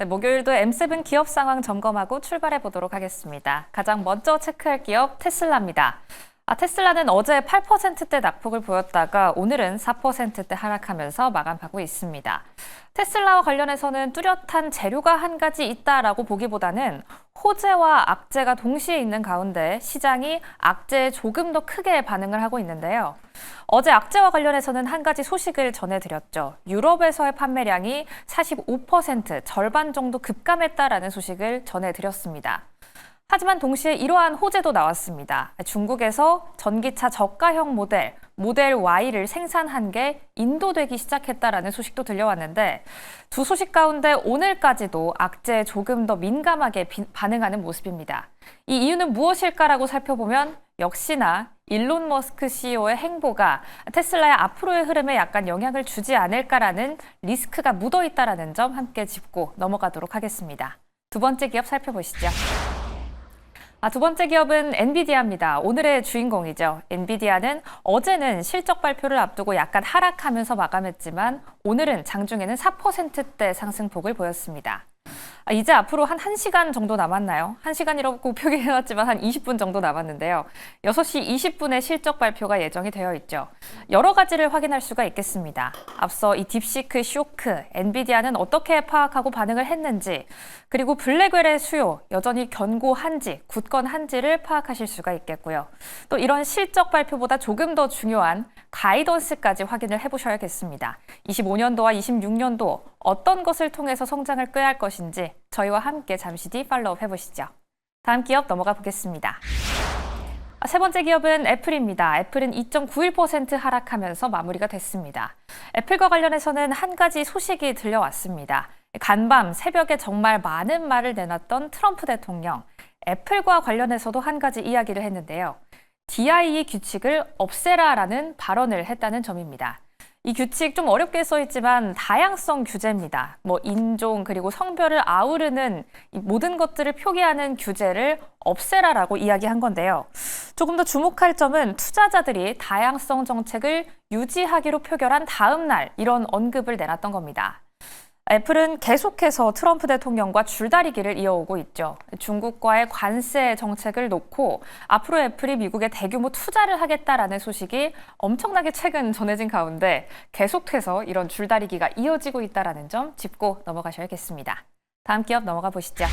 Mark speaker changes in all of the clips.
Speaker 1: 네, 목요일도 M7 기업 상황 점검하고 출발해 보도록 하겠습니다. 가장 먼저 체크할 기업 테슬라입니다. 테슬라는 어제 8%대 낙폭을 보였다가 오늘은 4%대 하락하면서 마감하고 있습니다. 테슬라와 관련해서는 뚜렷한 재료가 한 가지 있다라고 보기보다는 호재와 악재가 동시에 있는 가운데 시장이 악재에 조금 더 크게 반응을 하고 있는데요. 어제 악재와 관련해서는 한 가지 소식을 전해드렸죠. 유럽에서의 판매량이 45% 절반 정도 급감했다라는 소식을 전해드렸습니다. 하지만 동시에 이러한 호재도 나왔습니다. 중국에서 전기차 저가형 모델 Y를 생산한 게 인도되기 시작했다라는 소식도 들려왔는데 두 소식 가운데 오늘까지도 악재에 조금 더 민감하게 반응하는 모습입니다. 이 이유는 무엇일까라고 살펴보면 역시나 일론 머스크 CEO의 행보가 테슬라의 앞으로의 흐름에 약간 영향을 주지 않을까라는 리스크가 묻어있다라는 점 함께 짚고 넘어가도록 하겠습니다. 두 번째 기업 살펴보시죠. 두 번째 기업은 엔비디아입니다. 오늘의 주인공이죠. 엔비디아는 어제는 실적 발표를 앞두고 약간 하락하면서 마감했지만 오늘은 장중에는 4%대 상승폭을 보였습니다. 이제 앞으로 한 1시간 정도 남았나요? 1시간이라고 표기해놨지만 한 20분 정도 남았는데요. 6시 20분에 실적 발표가 예정이 되어 있죠. 여러 가지를 확인할 수가 있겠습니다. 앞서 이 딥시크 쇼크, 엔비디아는 어떻게 파악하고 반응을 했는지, 그리고 블랙웰의 수요, 여전히 견고한지, 굳건한지를 파악하실 수가 있겠고요. 또 이런 실적 발표보다 조금 더 중요한 가이던스까지 확인을 해보셔야겠습니다. 25년도와 26년도 어떤 것을 통해서 성장을 꾀할 것인지 저희와 함께 잠시 뒤 팔로우업 해보시죠. 다음 기업 넘어가 보겠습니다. 세 번째 기업은 애플입니다. 애플은 2.91% 하락하면서 마무리가 됐습니다. 애플과 관련해서는 한 가지 소식이 들려왔습니다. 간밤 새벽에 정말 많은 말을 내놨던 트럼프 대통령, 애플과 관련해서도 한 가지 이야기를 했는데요. DIE 규칙을 없애라라는 발언을 했다는 점입니다. 이 규칙 좀 어렵게 써있지만 다양성 규제입니다. 인종 그리고 성별을 아우르는 이 모든 것들을 표기하는 규제를 없애라라고 이야기한 건데요. 조금 더 주목할 점은 투자자들이 다양성 정책을 유지하기로 표결한 다음 날 이런 언급을 내놨던 겁니다. 애플은 계속해서 트럼프 대통령과 줄다리기를 이어오고 있죠. 중국과의 관세 정책을 놓고 앞으로 애플이 미국에 대규모 투자를 하겠다라는 소식이 엄청나게 최근 전해진 가운데 계속해서 이런 줄다리기가 이어지고 있다는 점 짚고 넘어가셔야겠습니다. 다음 기업 넘어가 보시죠.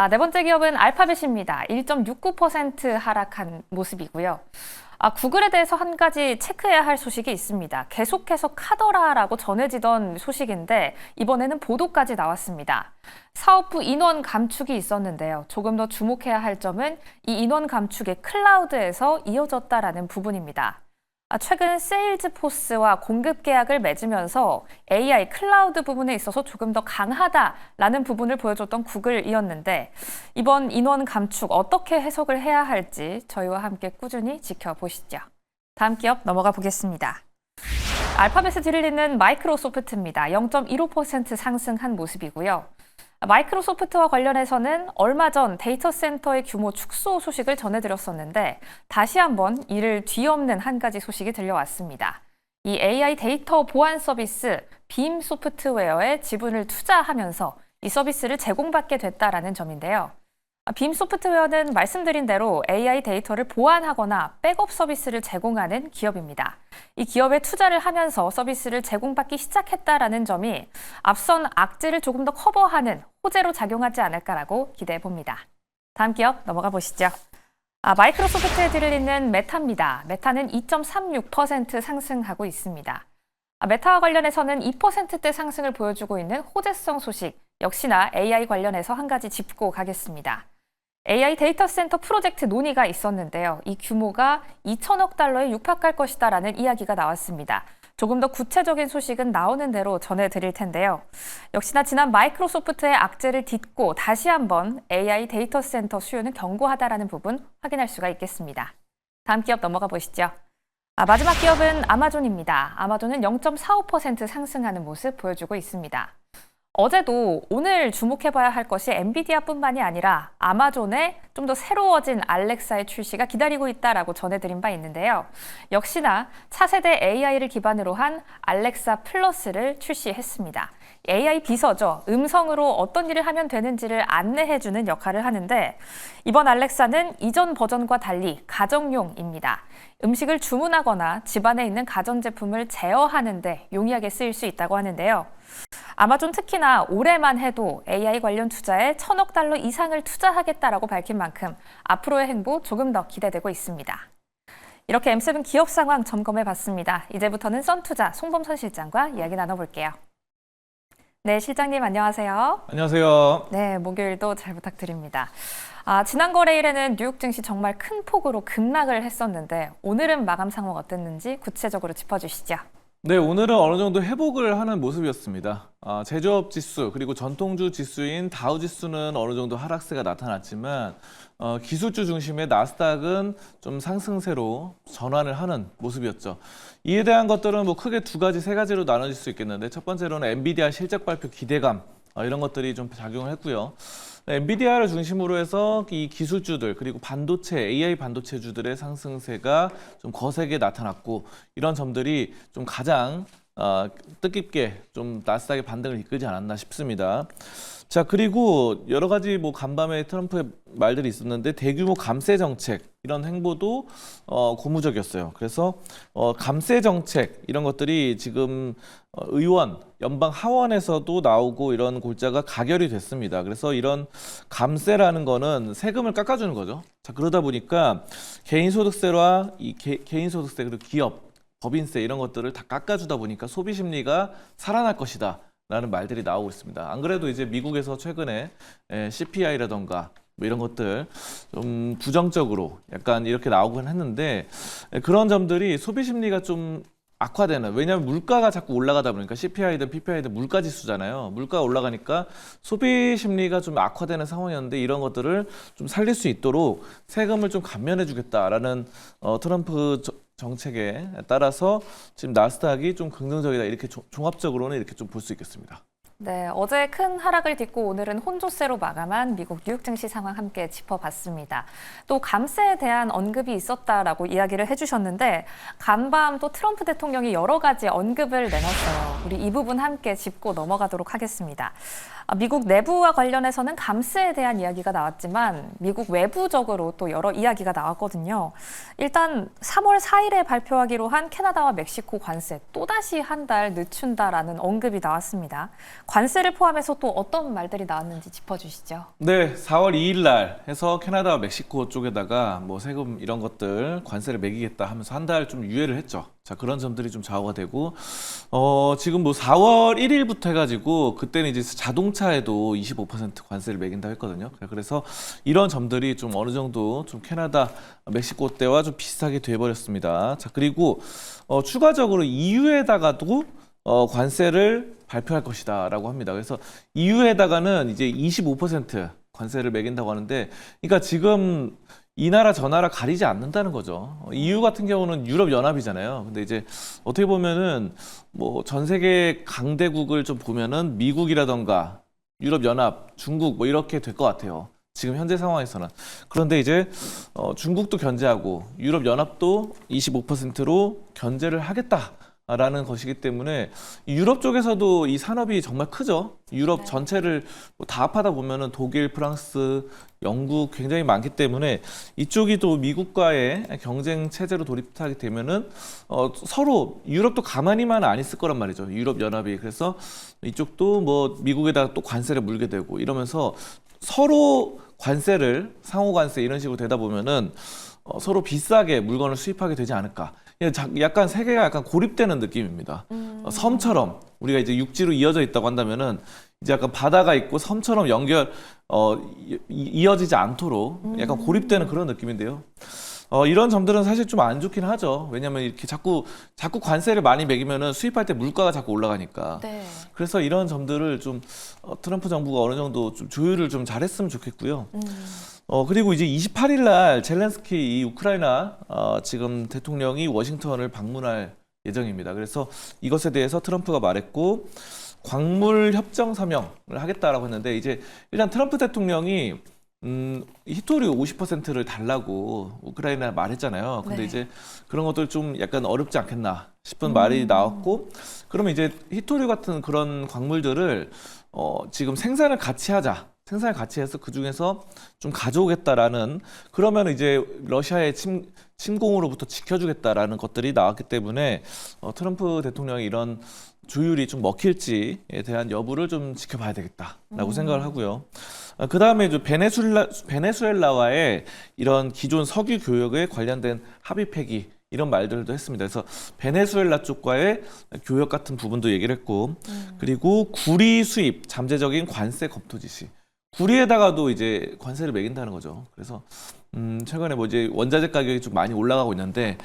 Speaker 1: 네 번째 기업은 알파벳입니다. 1.69% 하락한 모습이고요. 구글에 대해서 한 가지 체크해야 할 소식이 있습니다. 계속해서 카더라라고 전해지던 소식인데 이번에는 보도까지 나왔습니다. 사업부 인원 감축이 있었는데요. 조금 더 주목해야 할 점은 이 인원 감축이 클라우드에서 이어졌다라는 부분입니다. 최근 세일즈포스와 공급 계약을 맺으면서 AI 클라우드 부분에 있어서 조금 더 강하다라는 부분을 보여줬던 구글이었는데 이번 인원 감축 어떻게 해석을 해야 할지 저희와 함께 꾸준히 지켜보시죠. 다음 기업 넘어가 보겠습니다. 알파벳에 들리는 마이크로소프트입니다. 0.15% 상승한 모습이고요. 마이크로소프트와 관련해서는 얼마 전 데이터 센터의 규모 축소 소식을 전해드렸었는데 다시 한번 이를 뒤엎는 한 가지 소식이 들려왔습니다. 이 AI 데이터 보안 서비스 빔 소프트웨어에 지분을 투자하면서 이 서비스를 제공받게 됐다라는 점인데요. 빔 소프트웨어는 말씀드린 대로 AI 데이터를 보안하거나 백업 서비스를 제공하는 기업입니다. 이 기업에 투자를 하면서 서비스를 제공받기 시작했다라는 점이 앞선 악재를 조금 더 커버하는 호재로 작용하지 않을까라고 기대해 봅니다. 다음 기업 넘어가 보시죠. 마이크로소프트에 들리는 메타입니다. 메타는 2.36% 상승하고 있습니다. 메타와 관련해서는 2%대 상승을 보여주고 있는 호재성 소식, 역시나 AI 관련해서 한 가지 짚고 가겠습니다. AI 데이터 센터 프로젝트 논의가 있었는데요. 이 규모가 2천억 달러에 육박할 것이다라는 이야기가 나왔습니다. 조금 더 구체적인 소식은 나오는 대로 전해드릴 텐데요. 역시나 지난 마이크로소프트의 악재를 딛고 다시 한번 AI 데이터 센터 수요는 견고하다라는 부분 확인할 수가 있겠습니다. 다음 기업 넘어가 보시죠. 마지막 기업은 아마존입니다. 아마존은 0.45% 상승하는 모습 보여주고 있습니다. 어제도 오늘 주목해봐야 할 것이 엔비디아뿐만이 아니라 아마존의 좀 더 새로워진 알렉사의 출시가 기다리고 있다라고 전해드린 바 있는데요. 역시나 차세대 AI를 기반으로 한 알렉사 플러스를 출시했습니다. AI 비서죠. 음성으로 어떤 일을 하면 되는지를 안내해주는 역할을 하는데 이번 알렉사는 이전 버전과 달리 가정용입니다. 음식을 주문하거나 집안에 있는 가전제품을 제어하는 데 용이하게 쓰일 수 있다고 하는데요. 아마존 특히나 올해만 해도 AI 관련 투자에 1,000억 달러 이상을 투자하겠다라고 밝힌 만큼 앞으로의 행보 조금 더 기대되고 있습니다. 이렇게 M7 기업 상황 점검해봤습니다. 이제부터는 썬투자 송범선 실장과 이야기 나눠볼게요. 네, 실장님 안녕하세요.
Speaker 2: 안녕하세요.
Speaker 1: 네, 목요일도 잘 부탁드립니다. 지난 거래일에는 뉴욕 증시 정말 큰 폭으로 급락을 했었는데 오늘은 마감 상황 어땠는지 구체적으로 짚어주시죠.
Speaker 2: 네, 오늘은 어느 정도 회복을 하는 모습이었습니다. 제조업 지수 그리고 전통주 지수인 다우 지수는 어느 정도 하락세가 나타났지만 기술주 중심의 나스닥은 좀 상승세로 전환을 하는 모습이었죠. 이에 대한 것들은 뭐 크게 세 가지로 나눠질 수 있겠는데 첫 번째로는 엔비디아 실적 발표 기대감 이런 것들이 좀 작용을 했고요. 엔비디아를 중심으로 해서 이 기술주들 그리고 반도체, AI 반도체주들의 상승세가 좀 거세게 나타났고 이런 점들이 좀 가장 뜻깊게 좀 나스닥의 반등을 이끌지 않았나 싶습니다. 자, 그리고 여러 가지 뭐 간밤에 트럼프의 말들이 있었는데 대규모 감세 정책 이런 행보도 고무적이었어요. 그래서 감세 정책 이런 것들이 지금 의원, 연방 하원에서도 나오고 이런 골자가 가결이 됐습니다. 그래서 이런 감세라는 거는 세금을 깎아주는 거죠. 자, 그러다 보니까 개인소득세와 개인소득세 그리고 기업, 법인세 이런 것들을 다 깎아주다 보니까 소비 심리가 살아날 것이다. 라는 말들이 나오고 있습니다. 안 그래도 이제 미국에서 최근에 CPI라던가 뭐 이런 것들 좀 부정적으로 약간 이렇게 나오곤 했는데 그런 점들이 소비 심리가 좀 악화되는, 왜냐하면 물가가 자꾸 올라가다 보니까 CPI든 PPI든 물가 지수잖아요. 물가가 올라가니까 소비 심리가 좀 악화되는 상황이었는데 이런 것들을 좀 살릴 수 있도록 세금을 좀 감면해 주겠다라는 트럼프 정책에 따라서 지금 나스닥이 좀 긍정적이다 이렇게 종합적으로는 이렇게 좀 볼 수 있겠습니다.
Speaker 1: 네, 어제 큰 하락을 딛고 오늘은 혼조세로 마감한 미국 뉴욕 증시 상황 함께 짚어봤습니다. 또 감세에 대한 언급이 있었다라고 이야기를 해주셨는데 간밤 또 트럼프 대통령이 여러 가지 언급을 내놨어요. 우리 이 부분 함께 짚고 넘어가도록 하겠습니다. 미국 내부와 관련해서는 감세에 대한 이야기가 나왔지만 미국 외부적으로 또 여러 이야기가 나왔거든요. 일단 3월 4일에 발표하기로 한 캐나다와 멕시코 관세 또다시 한 달 늦춘다라는 언급이 나왔습니다. 관세를 포함해서 또 어떤 말들이 나왔는지 짚어주시죠.
Speaker 2: 네, 4월 2일 날 해서 캐나다와 멕시코 쪽에다가 뭐 세금 이런 것들 관세를 매기겠다 하면서 한 달 좀 유예를 했죠. 자, 그런 점들이 좀 좌우가 되고 지금 뭐 4월 1일부터 해가지고 그때는 이제 자동차에도 25% 관세를 매긴다고 했거든요. 그래서 이런 점들이 좀 어느 정도 좀 캐나다, 멕시코 때와 좀 비슷하게 돼버렸습니다. 자, 그리고 추가적으로 EU에다가도 관세를 발표할 것이다라고 합니다. 그래서 EU에다가는 이제 25% 관세를 매긴다고 하는데, 그러니까 지금 이 나라 저 나라 가리지 않는다는 거죠. EU 같은 경우는 유럽 연합이잖아요. 근데 이제 어떻게 보면은 뭐 전 세계 강대국을 좀 보면은 미국이라던가 유럽 연합, 중국 뭐 이렇게 될 것 같아요. 지금 현재 상황에서는. 그런데 이제 중국도 견제하고 유럽 연합도 25%로 견제를 하겠다. 라는 것이기 때문에 유럽 쪽에서도 이 산업이 정말 크죠. 유럽 전체를 다 합하다 보면은 독일, 프랑스, 영국 굉장히 많기 때문에 이쪽이 또 미국과의 경쟁 체제로 돌입하게 되면은 서로 유럽도 가만히만 안 있을 거란 말이죠. 유럽 연합이. 그래서 이쪽도 뭐 미국에다가 또 관세를 물게 되고 이러면서 서로 관세를 상호 관세 이런 식으로 되다 보면은 서로 비싸게 물건을 수입하게 되지 않을까. 약간 세계가 약간 고립되는 느낌입니다. 섬처럼 우리가 이제 육지로 이어져 있다고 한다면은 이제 약간 바다가 있고 섬처럼 이어지지 않도록 약간 고립되는 그런 느낌인데요. 이런 점들은 사실 좀 안 좋긴 하죠. 왜냐면 이렇게 자꾸 관세를 많이 매기면은 수입할 때 물가가 자꾸 올라가니까.
Speaker 1: 네.
Speaker 2: 그래서 이런 점들을 좀 트럼프 정부가 어느 정도 좀 조율을 좀 잘했으면 좋겠고요. 그리고 이제 28일 날 젤렌스키 이 우크라이나 지금 대통령이 워싱턴을 방문할 예정입니다. 그래서 이것에 대해서 트럼프가 말했고 광물 협정 서명을 하겠다라고 했는데 이제 일단 트럼프 대통령이 히토리 50%를 달라고 우크라이나 말했잖아요. 근데
Speaker 1: 네.
Speaker 2: 이제 그런 것들 좀 약간 어렵지 않겠나 싶은 말이 나왔고, 그러면 이제 히토리 같은 그런 광물들을 지금 생산을 같이 하자. 생산을 같이 해서 그 중에서 좀 가져오겠다라는, 그러면 이제 러시아의 침공으로부터 지켜주겠다라는 것들이 나왔기 때문에 트럼프 대통령이 이런 조율이 좀 먹힐지에 대한 여부를 좀 지켜봐야 되겠다라고 생각을 하고요. 그 다음에 이제 베네수엘라와의 이런 기존 석유 교역에 관련된 합의 폐기 이런 말들도 했습니다. 그래서 베네수엘라 쪽과의 교역 같은 부분도 얘기를 했고, 그리고 구리 수입 잠재적인 관세 검토 지시. 구리에다가도 이제 관세를 매긴다는 거죠. 그래서 최근에 뭐 이제 원자재 가격이 좀 많이 올라가고 있는데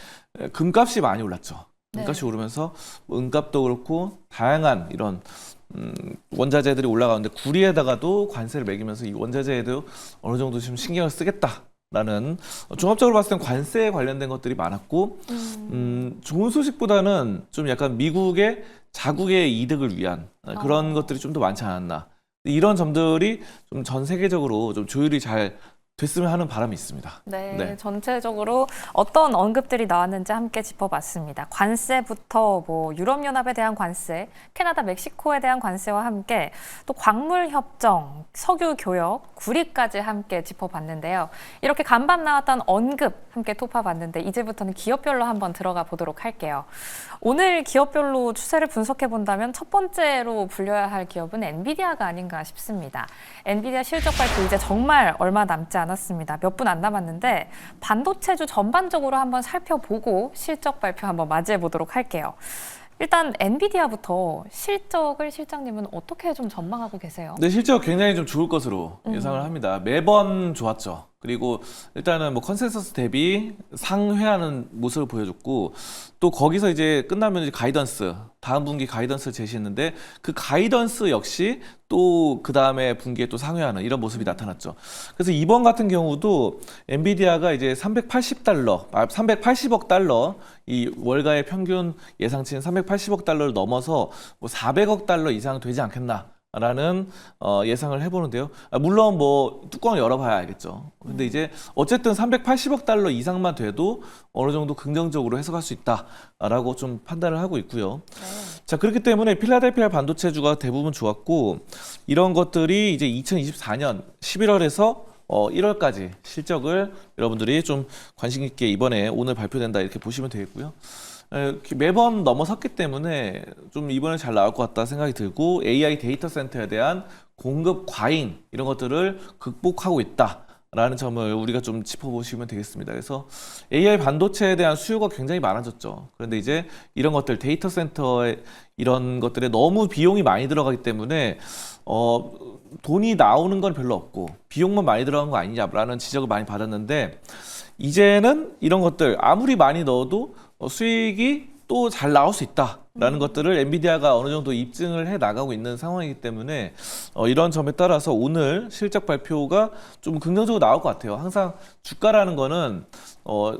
Speaker 2: 금값이 많이 올랐죠. 금값이
Speaker 1: 네.
Speaker 2: 오르면서 뭐 은값도 그렇고 다양한 이런 원자재들이 올라가는데 구리에다가도 관세를 매기면서 이 원자재에도 어느 정도 좀 신경을 쓰겠다라는, 종합적으로 봤을 땐 관세에 관련된 것들이 많았고, 좋은 소식보다는 좀 약간 미국의 자국의 이득을 위한 그런 것들이 좀 더 많지 않았나. 이런 점들이 좀 전 세계적으로 좀 조율이 잘 됐으면 하는 바람이 있습니다.
Speaker 1: 네,
Speaker 2: 네.
Speaker 1: 전체적으로 어떤 언급들이 나왔는지 함께 짚어봤습니다. 관세부터 뭐 유럽연합에 대한 관세, 캐나다, 멕시코에 대한 관세와 함께 또 광물 협정, 석유 교역, 구리까지 함께 짚어봤는데요. 이렇게 간밤 나왔던 언급 함께 토파봤는데 이제부터는 기업별로 한번 들어가 보도록 할게요. 오늘 기업별로 추세를 분석해 본다면 첫 번째로 불려야 할 기업은 엔비디아가 아닌가 싶습니다. 엔비디아 실적 발표 이제 정말 얼마 남지 않았습니다. 몇 분 안 남았는데 반도체주 전반적으로 한번 살펴보고 실적 발표 한번 맞이해 보도록 할게요. 일단 엔비디아부터 실적을 실장님은 어떻게 좀 전망하고 계세요?
Speaker 2: 네, 실적 굉장히 좀 좋을 것으로 예상을 합니다. 매번 좋았죠. 그리고 일단은 뭐 컨센서스 대비 상회하는 모습을 보여줬고, 또 거기서 이제 끝나면 이제 가이던스, 다음 분기 가이던스를 제시했는데 그 가이던스 역시 또 그 다음에 분기에 또 상회하는 이런 모습이 나타났죠. 그래서 이번 같은 경우도 엔비디아가 이제 380억 달러, 이 월가의 평균 예상치는 380억 달러를 넘어서 뭐 400억 달러 이상 되지 않겠나. 라는 예상을 해보는데요. 물론 뭐 뚜껑을 열어봐야 알겠죠. 근데 이제 어쨌든 380억 달러 이상만 돼도 어느 정도 긍정적으로 해석할 수 있다라고 좀 판단을 하고 있고요. 자, 그렇기 때문에 필라델피아 반도체주가 대부분 좋았고, 이런 것들이 이제 2024년 11월에서 1월까지 실적을 여러분들이 좀 관심 있게 이번에 오늘 발표된다 이렇게 보시면 되겠고요. 매번 넘어섰기 때문에 좀 이번에 잘 나올 것 같다 생각이 들고, AI 데이터 센터에 대한 공급 과잉 이런 것들을 극복하고 있다라는 점을 우리가 좀 짚어보시면 되겠습니다. 그래서 AI 반도체에 대한 수요가 굉장히 많아졌죠. 그런데 이제 이런 것들 데이터 센터에 이런 것들에 너무 비용이 많이 들어가기 때문에 돈이 나오는 건 별로 없고 비용만 많이 들어간 거 아니냐라는 지적을 많이 받았는데, 이제는 이런 것들 아무리 많이 넣어도 수익이 또 잘 나올 수 있다라는 것들을 엔비디아가 어느 정도 입증을 해 나가고 있는 상황이기 때문에 이런 점에 따라서 오늘 실적 발표가 좀 긍정적으로 나올 것 같아요. 항상 주가라는 거는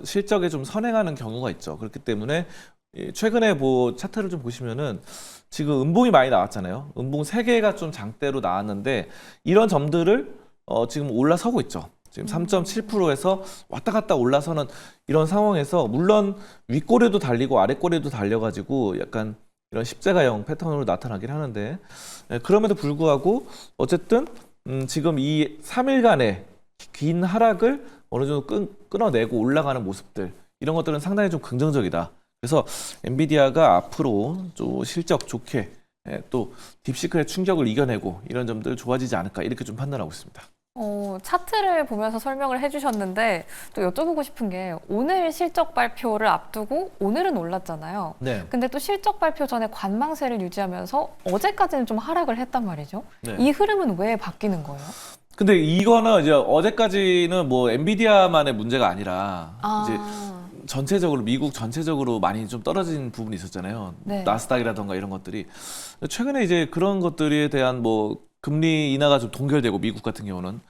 Speaker 2: 실적에 좀 선행하는 경우가 있죠. 그렇기 때문에 최근에 뭐 차트를 좀 보시면은 지금 음봉이 많이 나왔잖아요. 음봉 3개가 좀 장대로 나왔는데 이런 점들을 지금 올라서고 있죠. 지금 3.7%에서 왔다 갔다 올라서는 이런 상황에서, 물론 윗꼬리도 달리고 아랫꼬리도 달려가지고 약간 이런 십자가형 패턴으로 나타나긴 하는데, 그럼에도 불구하고 어쨌든 지금 이 3일간의 긴 하락을 어느 정도 끊어내고 올라가는 모습들, 이런 것들은 상당히 좀 긍정적이다. 그래서 엔비디아가 앞으로 좀 실적 좋게 또 딥시클의 충격을 이겨내고 이런 점들 좋아지지 않을까 이렇게 좀 판단하고 있습니다.
Speaker 1: 차트를 보면서 설명을 해주셨는데 또 여쭤보고 싶은 게, 오늘 실적 발표를 앞두고 오늘은 올랐잖아요.
Speaker 2: 네.
Speaker 1: 근데 또 실적 발표 전에 관망세를 유지하면서 어제까지는 좀 하락을 했단 말이죠.
Speaker 2: 네.
Speaker 1: 이 흐름은 왜 바뀌는 거예요?
Speaker 2: 근데 이거는 이제 어제까지는 뭐 엔비디아만의 문제가 아니라 이제 전체적으로 미국 전체적으로 많이 좀 떨어진 부분이 있었잖아요.
Speaker 1: 네.
Speaker 2: 나스닥이라던가 이런 것들이 최근에 이제 그런 것들에 대한 뭐 금리 인하가 좀 동결되고, 미국 같은 경우는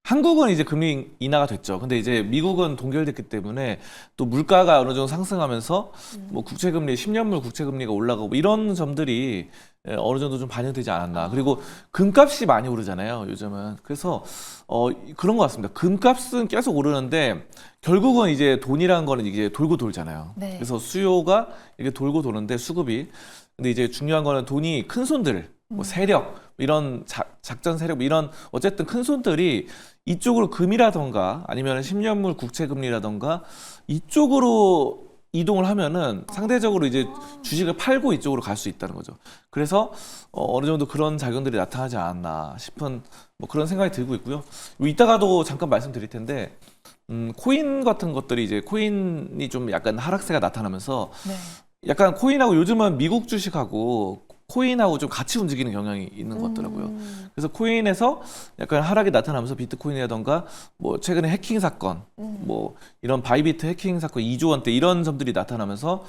Speaker 2: 한국은 이제 금리 인하가 됐죠. 근데 이제 미국은 동결됐기 때문에 또 물가가 어느 정도 상승하면서 뭐 국채금리, 10년물 국채금리가 올라가고 이런 점들이 어느 정도 좀 반영되지 않았나. 그리고 금값이 많이 오르잖아요, 요즘은. 그래서 그런 것 같습니다. 금값은 계속 오르는데 결국은 이제 돈이라는 거는 이게 돌고 돌잖아요.
Speaker 1: 네.
Speaker 2: 그래서 수요가 이게 돌고 도는데 수급이. 근데 이제 중요한 거는 돈이 큰 손들, 뭐 세력, 이런 작전 세력, 이런 어쨌든 큰 손들이 이쪽으로 금이라던가 아니면 10년물 국채금리라던가 이쪽으로 이동을 하면은 상대적으로 이제 주식을 팔고 이쪽으로 갈 수 있다는 거죠. 그래서 어느 정도 그런 작용들이 나타나지 않았나 싶은 뭐 그런 생각이 들고 있고요. 이따가도 잠깐 말씀드릴 텐데 코인 같은 것들이 이제 코인이 좀 약간 하락세가 나타나면서
Speaker 1: 네.
Speaker 2: 약간 코인하고 요즘은 미국 주식하고 코인하고 좀 같이 움직이는 경향이 있는 것 같더라고요. 그래서 코인에서 약간 하락이 나타나면서 비트코인이라던가 뭐 최근에 해킹 사건, 뭐 이런 바이비트 해킹 사건 2조 원대 이런 점들이 나타나면서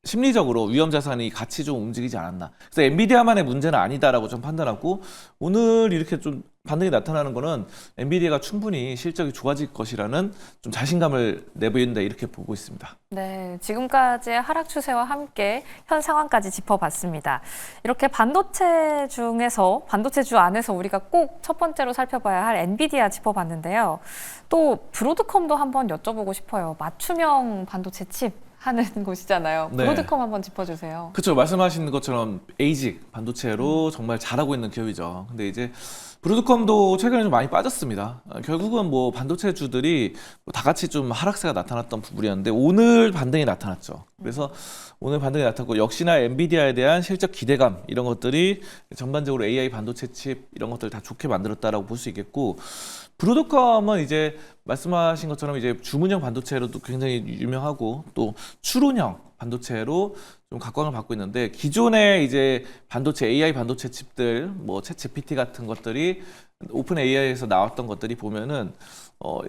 Speaker 2: 심리적으로 위험 자산이 같이 좀 움직이지 않았나. 그래서 엔비디아만의 문제는 아니다라고 좀 판단하고 오늘 이렇게 좀 반등이 나타나는 거는 엔비디아가 충분히 실적이 좋아질 것이라는 좀 자신감을 내보인다 이렇게 보고 있습니다.
Speaker 1: 네, 지금까지의 하락 추세와 함께 현 상황까지 짚어봤습니다. 이렇게 반도체 중에서 반도체주 안에서 우리가 꼭 첫 번째로 살펴봐야 할 엔비디아 짚어봤는데요. 또 브로드컴도 한번 여쭤보고 싶어요. 맞춤형 반도체 칩 하는 곳이잖아요.
Speaker 2: 네.
Speaker 1: 브로드컴 한번 짚어주세요.
Speaker 2: 그렇죠. 말씀하신 것처럼 에이직 반도체로 정말 잘하고 있는 기업이죠. 근데 이제 브로드컴도 최근에 좀 많이 빠졌습니다. 결국은 뭐 반도체주들이 다 같이 좀 하락세가 나타났던 부분이었는데 오늘 반등이 나타났죠. 그래서 오늘 반등이 나타났고 역시나 엔비디아에 대한 실적 기대감 이런 것들이 전반적으로 AI 반도체 칩 이런 것들을 다 좋게 만들었다라고 볼 수 있겠고 브로드컴은 이제 말씀하신 것처럼 이제 주문형 반도체로도 굉장히 유명하고 또 추론형 반도체로 좀 각광을 받고 있는데 기존의 이제 반도체 AI 반도체 칩들 뭐 챗GPT 같은 것들이 오픈 AI에서 나왔던 것들이 보면은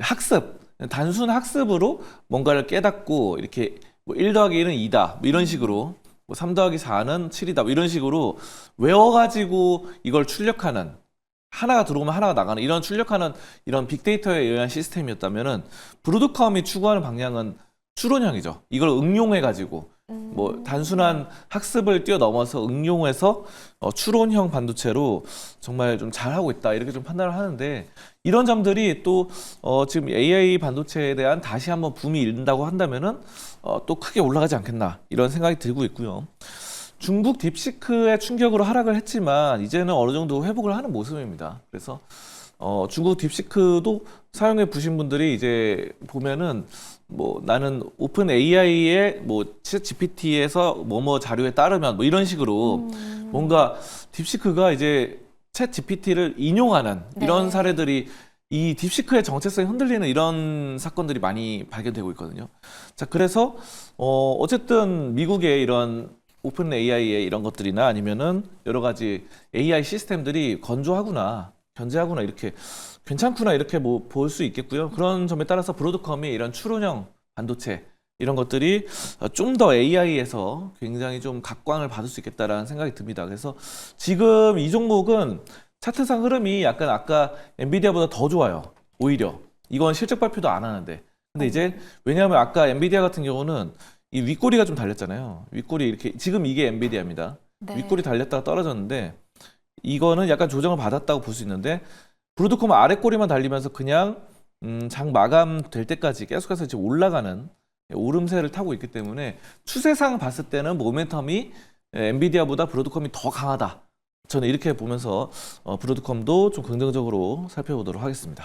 Speaker 2: 학습 단순 학습으로 뭔가를 깨닫고 이렇게 뭐 1 더하기 1은 2다 뭐 이런 식으로 뭐 3 더하기 4는 7이다 뭐 이런 식으로 외워가지고 이걸 출력하는 하나가 들어오면 하나가 나가는 이런 출력하는 이런 빅데이터에 의한 시스템이었다면은 브로드컴이 추구하는 방향은 추론형이죠. 이걸 응용해가지고 뭐 단순한 학습을 뛰어넘어서 응용해서 추론형 반도체로 정말 좀 잘하고 있다 이렇게 좀 판단을 하는데 이런 점들이 또 지금 AI 반도체에 대한 다시 한번 붐이 일다고 한다면은 또 크게 올라가지 않겠나 이런 생각이 들고 있고요. 중국 딥시크의 충격으로 하락을 했지만 이제는 어느 정도 회복을 하는 모습입니다. 그래서 중국 딥시크도 사용해 보신 분들이 이제 보면은 뭐 나는 오픈 AI의 뭐 GPT에서 뭐뭐 자료에 따르면 뭐 이런 식으로 뭔가 딥시크가 이제 챗 GPT를 인용하는 이런
Speaker 1: 네.
Speaker 2: 사례들이 이 딥시크의 정체성이 흔들리는 이런 사건들이 많이 발견되고 있거든요. 자, 그래서 어쨌든 미국의 이런 오픈 AI의 이런 것들이나 아니면은 여러 가지 AI 시스템들이 건조하구나, 견제하구나 이렇게 괜찮구나 이렇게 뭐 볼 수 있겠고요. 그런 점에 따라서 브로드컴이 이런 추론형 반도체 이런 것들이 좀 더 AI에서 굉장히 좀 각광을 받을 수 있겠다라는 생각이 듭니다. 그래서 지금 이 종목은 차트상 흐름이 약간 아까 엔비디아보다 더 좋아요. 오히려 이건 실적 발표도 안 하는데 근데 이제 왜냐하면 아까 엔비디아 같은 경우는 이 윗꼬리가 좀 달렸잖아요. 윗꼬리 이렇게 지금 이게 엔비디아입니다.
Speaker 1: 네.
Speaker 2: 윗꼬리 달렸다가 떨어졌는데 이거는 약간 조정을 받았다고 볼 수 있는데 브로드컴은 아랫꼬리만 달리면서 그냥 장 마감될 때까지 계속해서 지금 올라가는 오름세를 타고 있기 때문에 추세상 봤을 때는 모멘텀이 엔비디아보다 브로드컴이 더 강하다. 저는 이렇게 보면서 브로드컴도 좀 긍정적으로 살펴보도록 하겠습니다.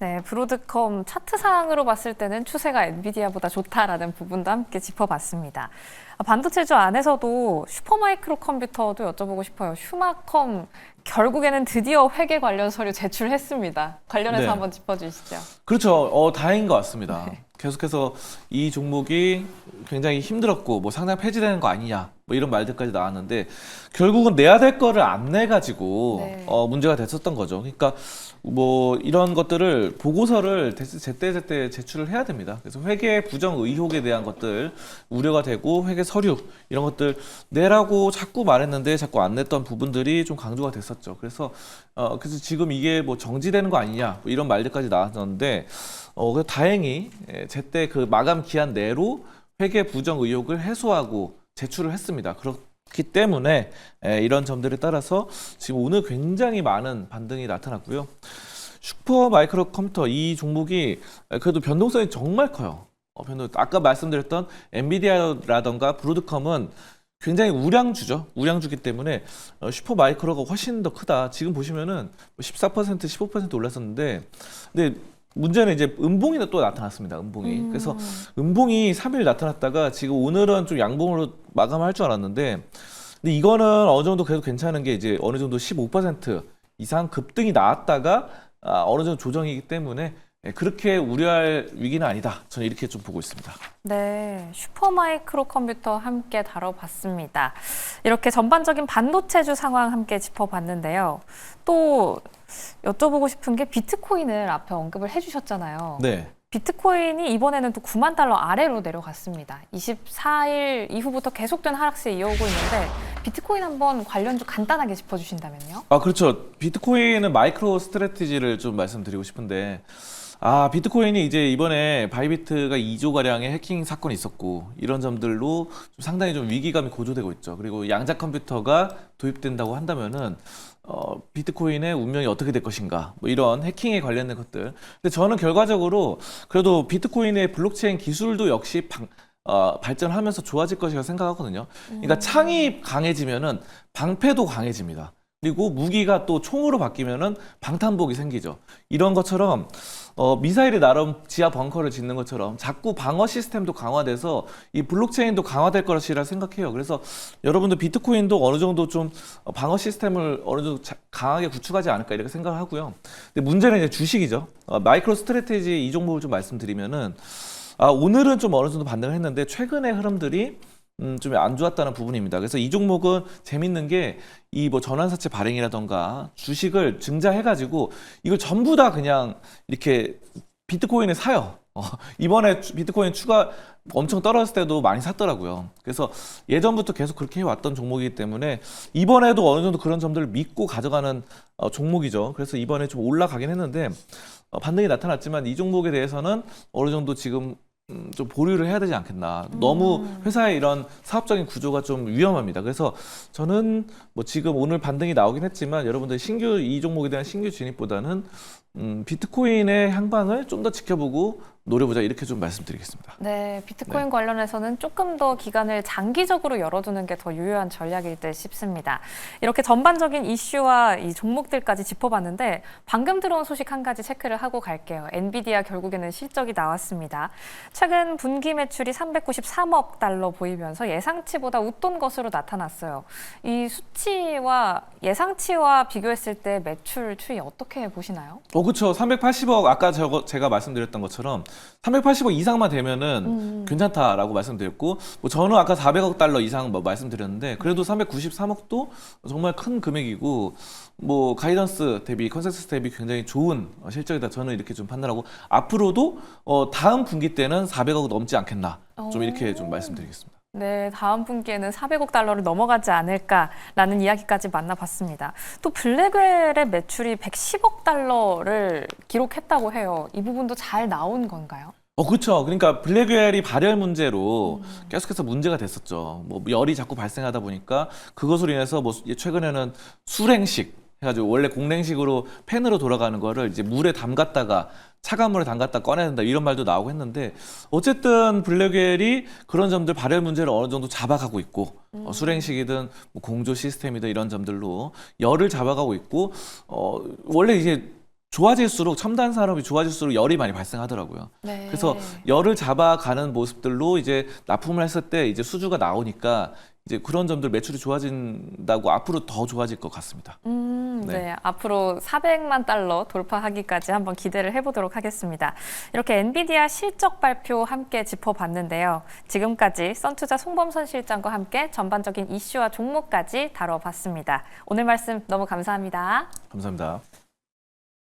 Speaker 1: 네, 브로드컴 차트상으로 봤을 때는 추세가 엔비디아보다 좋다라는 부분도 함께 짚어봤습니다. 반도체주 안에서도 슈퍼마이크로 컴퓨터도 여쭤보고 싶어요. 슈마컴 결국에는 드디어 회계 관련 서류 제출했습니다. 관련해서
Speaker 2: 네.
Speaker 1: 한번 짚어주시죠.
Speaker 2: 그렇죠. 다행인 것 같습니다. 계속해서 이 종목이 굉장히 힘들었고 뭐 상장 폐지되는 거 아니냐 뭐 이런 말들까지 나왔는데 결국은 내야 될 거를 안 내가지고
Speaker 1: 네.
Speaker 2: 문제가 됐었던 거죠. 그러니까 뭐 이런 것들을 보고서를 제때 제출을 해야 됩니다. 그래서 회계 부정 의혹에 대한 것들 우려가 되고 회계 서류 이런 것들 내라고 자꾸 말했는데 자꾸 안 냈던 부분들이 좀 강조가 됐었죠. 있었죠. 그래서 지금 이게 뭐 정지되는 거 아니냐 뭐 이런 말들까지 나왔는데 그래서 다행히 제때 그 마감 기한 내로 회계 부정 의혹을 해소하고 제출을 했습니다. 그렇기 때문에 이런 점들에 따라서 지금 오늘 굉장히 많은 반등이 나타났고요. 슈퍼 마이크로 컴퓨터 이 종목이 그래도 변동성이 정말 커요. 아까 말씀드렸던 엔비디아라던가 브로드컴은 굉장히 우량주죠. 우량주기 때문에 슈퍼 마이크로가 훨씬 더 크다. 지금 보시면은 14%, 15% 올랐었는데, 근데 문제는 이제 음봉이 또 나타났습니다. 음봉이. 그래서 음봉이 3일 나타났다가 지금 오늘은 좀 양봉으로 마감할 줄 알았는데, 근데 이거는 어느 정도 계속 괜찮은 게 이제 어느 정도 15% 이상 급등이 나왔다가 어느 정도 조정이기 때문에 그렇게 우려할 위기는 아니다. 저는 이렇게 좀 보고 있습니다.
Speaker 1: 네, 슈퍼마이크로 컴퓨터 함께 다뤄봤습니다. 이렇게 전반적인 반도체주 상황 함께 짚어봤는데요. 또 여쭤보고 싶은 게 비트코인을 앞에 언급을 해주셨잖아요.
Speaker 2: 네.
Speaker 1: 비트코인이 이번에는 또 9만 달러 아래로 내려갔습니다. 24일 이후부터 계속된 하락세 이어오고 있는데 비트코인 한번 관련주 간단하게 짚어주신다면요?
Speaker 2: 그렇죠. 비트코인은 마이크로 스트래티지를 좀 말씀드리고 싶은데, 비트코인이 이제 이번에 바이비트가 2조 가량의 해킹 사건이 있었고 이런 점들로 좀 상당히 좀 위기감이 고조되고 있죠. 그리고 양자 컴퓨터가 도입된다고 한다면은 비트코인의 운명이 어떻게 될 것인가, 뭐 이런 해킹에 관련된 것들. 근데 저는 결과적으로 그래도 비트코인의 블록체인 기술도 역시 발전하면서 좋아질 것이라 생각하거든요. 그러니까 창이 강해지면은 방패도 강해집니다. 그리고 무기가 또 총으로 바뀌면은 방탄복이 생기죠. 이런 것처럼 미사일이 날아온 지하 벙커를 짓는 것처럼 자꾸 방어 시스템도 강화돼서 이 블록체인도 강화될 것이라 생각해요. 그래서 여러분들 비트코인도 어느 정도 좀 방어 시스템을 어느 정도 강하게 구축하지 않을까 이렇게 생각을 하고요. 근데 문제는 이제 주식이죠. 마이크로 스트래테지 이 종목을 좀 말씀드리면은 오늘은 좀 어느 정도 반등을 했는데 최근의 흐름들이 좀 안 좋았다는 부분입니다. 그래서 이 종목은 재밌는 게 이 뭐 전환사채 발행이라던가 주식을 증자해가지고 이걸 전부 다 그냥 이렇게 비트코인을 사요. 이번에 비트코인 추가 엄청 떨어졌을 때도 많이 샀더라고요. 그래서 예전부터 계속 그렇게 해왔던 종목이기 때문에 이번에도 어느 정도 그런 점들을 믿고 가져가는 종목이죠. 그래서 이번에 좀 올라가긴 했는데 반등이 나타났지만 이 종목에 대해서는 어느 정도 지금 좀 보류를 해야 되지 않겠나. 너무 회사의 이런 사업적인 구조가 좀 위험합니다. 그래서 저는 뭐 지금 오늘 반등이 나오긴 했지만 여러분들 이 종목에 대한 신규 진입보다는 비트코인의 향방을 좀 더 지켜보고 노려보자 이렇게 좀 말씀드리겠습니다.
Speaker 1: 네, 비트코인 관련해서는 조금 더 기간을 장기적으로 열어두는 게 더 유효한 전략일 듯 싶습니다. 이렇게 전반적인 이슈와 이 종목들까지 짚어봤는데 방금 들어온 소식 한 가지 체크를 하고 갈게요. 엔비디아 결국에는 실적이 나왔습니다. 최근 분기 매출이 393억 달러 보이면서 예상치보다 웃돈 것으로 나타났어요. 이 수치와 예상치와 비교했을 때 매출 추이 어떻게 보시나요?
Speaker 2: 그렇죠. 380억 아까 제가 말씀드렸던 것처럼 380억 이상만 되면은 괜찮다라고 말씀드렸고, 뭐 저는 아까 400억 달러 이상 뭐 말씀드렸는데 그래도 393억도 정말 큰 금액이고 뭐 가이던스 대비 컨센서스 대비 굉장히 좋은 실적이다. 저는 이렇게 좀 판단하고 앞으로도 다음 분기 때는 400억 넘지 않겠나 좀 이렇게 좀 말씀드리겠습니다.
Speaker 1: 네, 다음 분기에는 400억 달러를 넘어가지 않을까라는 이야기까지 만나봤습니다. 또 블랙웰의 매출이 110억 달러를 기록했다고 해요. 이 부분도 잘 나온 건가요?
Speaker 2: 그렇죠. 그러니까 블랙웰이 발열 문제로 계속해서 문제가 됐었죠. 뭐 열이 자꾸 발생하다 보니까 그것으로 인해서 뭐 최근에는 술행식 해가지고 원래 공랭식으로 팬으로 돌아가는 거를 이제 물에 담갔다가 차가운 물에 담갔다 꺼내야 된다 이런 말도 나오고 했는데 어쨌든 블랙웰이 그런 점들 발열 문제를 어느 정도 잡아가고 있고 술행식이든 뭐 공조 시스템이든 이런 점들로 열을 잡아가고 있고 원래 이제 좋아질수록 첨단 산업이 좋아질수록 열이 많이 발생하더라고요.
Speaker 1: 네.
Speaker 2: 그래서 열을 잡아가는 모습들로 이제 납품을 했을 때 이제 수주가 나오니까 이제 그런 점들 매출이 좋아진다고 앞으로 더 좋아질 것 같습니다.
Speaker 1: 네, 앞으로 400만 달러 돌파하기까지 한번 기대를 해보도록 하겠습니다. 이렇게 엔비디아 실적 발표 함께 짚어봤는데요. 지금까지 선투자 송범선 실장과 함께 전반적인 이슈와 종목까지 다뤄봤습니다. 오늘 말씀 너무 감사합니다.
Speaker 2: 감사합니다.